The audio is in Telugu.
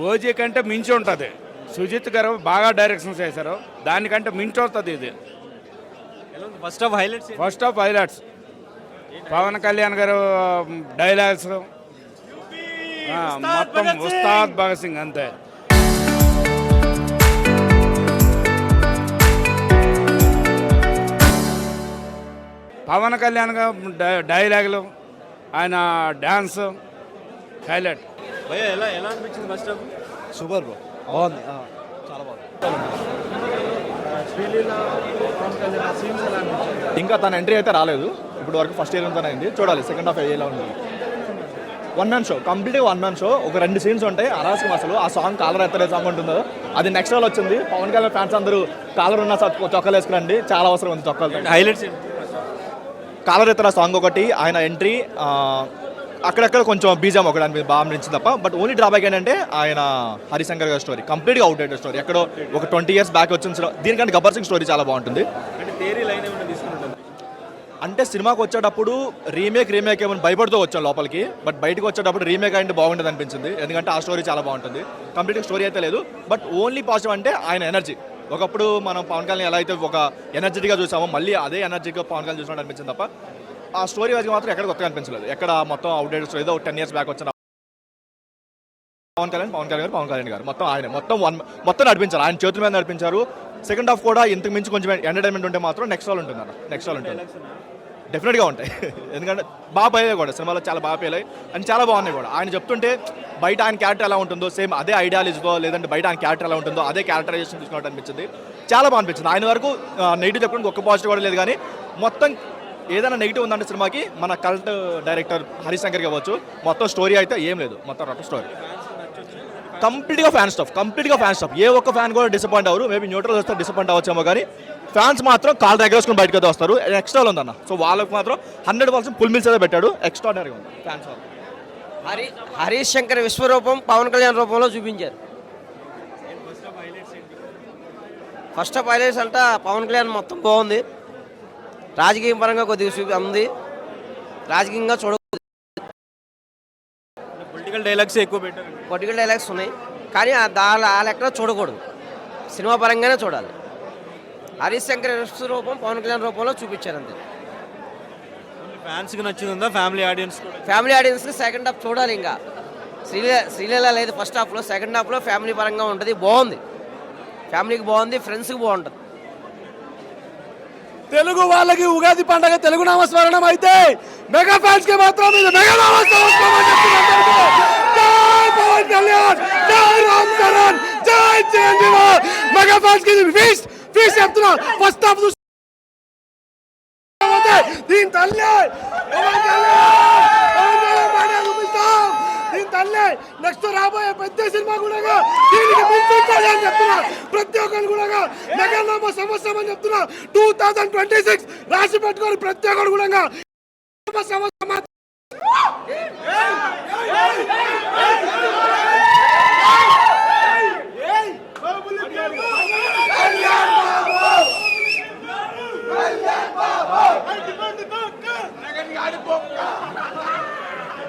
ఓజీ కంటే మించి ఉంటుంది. సుజిత్ గారు బాగా డైరెక్షన్ చేశారు, దానికంటే మించి వస్తుంది ఇది. First of highlights Pawan Kalyan గారు డైలాగ్స్ మొత్తం ఉస్తాద్ భగత్ సింగ్ అంతే. పవన్ కళ్యాణ్ గారు డైలాగులు, ఆయన డ్యాన్స్ హైలైట్. ఎలా అనిపించింది ఫస్ట్ హాఫ్? సూపర్ బ్రో, బాగుంది, చాలా బాగుంది. ఇంకా తన ఎంట్రీ అయితే రాలేదు ఇప్పుడు వరకు, ఫస్ట్ ఇయర్ అయింది. చూడాలి సెకండ్ హాఫ్ ఎలా ఉంది. వన్ మ్యాన్ షో, కంప్లీట్గా వన్ మ్యాన్ షో. ఒక 2 సీన్స్ ఉంటాయి అరాస్కం. అసలు ఆ సాంగ్ కాలర్ ఎత్తలే సాంగ్ ఉంటుందో అది నెక్స్ట్ లెవెల్ వచ్చింది. పవన్ కళ్యాణ్ ఫ్యాన్స్ అందరూ కాలర్ ఉన్న చొక్కాలు వేసుకురండి, చాలా అవసరం ఉంది చొక్కాలు. హైలైట్స్ కాలర్ ఎత్తల సాంగ్ ఒకటి, ఆయన ఎంట్రీ, అక్కడక్కడ కొంచెం బీజం ఒకటి అని బాగా అనిపించింది తప్ప. బట్ ఓన్లీ డ్రాబ్యాక్ ఏంటంటే ఆయన హరిశంకర్ గారి స్టోరీ కంప్లీట్గా అవుట్డేటెడ్ స్టోరీ. ఎక్కడో ఒక 20 years బ్యాక్ వచ్చిన దీనికంటే గబ్బర్ సింగ్ స్టోరీ చాలా బాగుంటుంది. అంటే సినిమాకి వచ్చేటప్పుడు రీమేక్ ఏమైనా భయపడుతూ వచ్చాను లోపలికి, బట్ బయటకు వచ్చేటప్పుడు రీమేక్ అంటే బాగుంటుంది అనిపించింది. ఎందుకంటే ఆ స్టోరీ చాలా బాగుంటుంది. కంప్లీట్గా స్టోరీ అయితే లేదు, బట్ ఓన్లీ పాజిటివ్ అంటే ఆయన ఎనర్జీ. ఒకప్పుడు మనం పవన్ కళ్యాణ్ ఎలా అయితే ఒక ఎనర్జెటిక్గా చూసామో మళ్ళీ అదే ఎనర్జీగా పవన్ కళ్యాణ్ చూసినట్టు అనిపించింది తప్ప ఆ స్టోరీ వైజ్గా మాత్రం ఎక్కడ కొత్తగా అనిపించలేదు. ఎక్కడ మొత్తం అవుట్డేటెడ్ స్టోరీ, ఏదో 10 years బ్యాక్ వచ్చిన పవన్ కళ్యాణ్ గారు మొత్తం ఆయన మొత్తం నడిపించారు, ఆయన చేతుల మీద నడిపించారు. సెకండ్ హాఫ్ కూడా ఇంతకు మించి కొంచెం ఎంటర్టైన్మెంట్ ఉంటే మాత్రం నెక్స్ట్ లెవెల్ ఉంటుంది అన్న, నెక్స్ట్ లెవెల్ ఉంటుంది. డెఫినెట్గా ఉంటాయి. ఎందుకంటే బాగా పేలాయి కూడా, సినిమాలో చాలా బాగా పేలాయి అండ్ చాలా బాగున్నాయి కూడా. ఆయన చెప్తుంటే బయట ఆయన క్యారెక్టర్ ఎలా ఉంటుందో సేమ్ అదే ఐడియాలజీతో, లేదంటే బయట ఆయన క్యారెక్టర్ ఎలా ఉంటుందో అదే క్యారెక్టరైజేషన్ తీసుకున్నట్టు అనిపించింది. చాలా బాగా అనిపించింది. ఆయన వరకు నెగిటివ్ చెప్పడానికి ఒక్క పాజిటివ్ కూడా లేదు. కానీ మొత్తం ఏదైనా నెగిటివ్ ఉందంటే సినిమాకి మన కల్ట్ డైరెక్టర్ హరిశంకర్కి ఇవ్వచ్చు. మొత్తం స్టోరీ అయితే ఏం లేదు, మొత్తం రొట్ట స్టోరీ. కంప్లీట్గా ఫ్యాన్ స్టాఫ్. ఏ ఒక్క ఫ్యాన్ కూడా డిసప్పాయింట్ అవ్వరు. మేబీ న్యూట్రల్ వస్తే డిసప్పాయింట్ అవ్వచ్చేమో, కానీ ఫ్యాన్స్ మాత్రం కాల్ దగ్గరేసుకుని బయటకు అయితే వస్తారు. ఎక్స్ట్రా ఉందన్న, సో వాళ్ళకి మాత్రం 100% ఫుల్ మిల్స్ అయితే పెట్టాడు. ఎక్స్ట్రాడనరీగా ఉంది ఫ్యాన్స్. హరీష్ శంకర్ విశ్వరూపం పవన్ కళ్యాణ్ రూపంలో చూపించారు. ఫస్ట్ ఆఫ్ హైలైట్స్ అంటే పవన్ కళ్యాణ్ మొత్తం బాగుంది. రాజకీయ పరంగా కొద్దిగా ఉంది, రాజకీయంగా చూడకూడదు. పొలిటికల్ డైలాగ్స్ ఎక్కువ పెట్టారు. పొలిటికల్ డైలాగ్స్ ఉన్నాయి, కానీ ఆ లెక్కలో చూడకూడదు, సినిమా పరంగానే చూడాలి. హరీష్ శంకర్ రూపం పవన్ కళ్యాణ్ రూపంలో చూపించారు అంతే. ఫ్యాన్స్కి నచ్చిందా? ఫ్యామిలీ ఆడియన్స్కి సెకండ్ హాఫ్ చూడాలి. ఇంకా శ్రీలీల లేదు ఫస్ట్ హాఫ్లో, సెకండ్ హాఫ్లో ఫ్యామిలీ పరంగా ఉంటుంది. బాగుంది, ఫ్యామిలీకి బాగుంది, ఫ్రెండ్స్కి బాగుంటుంది. తెలుగు వాళ్ళకి ఉగాది పండగ తెలుగు నామస్మరణం అయితే మెగా ఫ్యాన్స్ కి మాత్రం ఇది మెగా నామస్మరణం అని చెప్తున్నారు. జై పవన్ కళ్యాణ్, జై రామ్ చరణ్, జై చిరంజీవి. మెగా ఫ్యాన్స్ కి ఫీస్ట్ చెప్తున్నా. ఫస్ట్ హాఫ్ దీని తల్లి నెక్స్ట్ రాబోయే పెద్ద సినిమా కూడా దీనికి మించుంటాయి అని చెప్తున్నా. ప్రతి ఒక్కరు కూడా మెగానామ సంవత్సరం అని చెప్తున్నా. 2026 రాసి పెట్టుకొని ప్రతి ఒక్కరు కూడా సంవత్సరం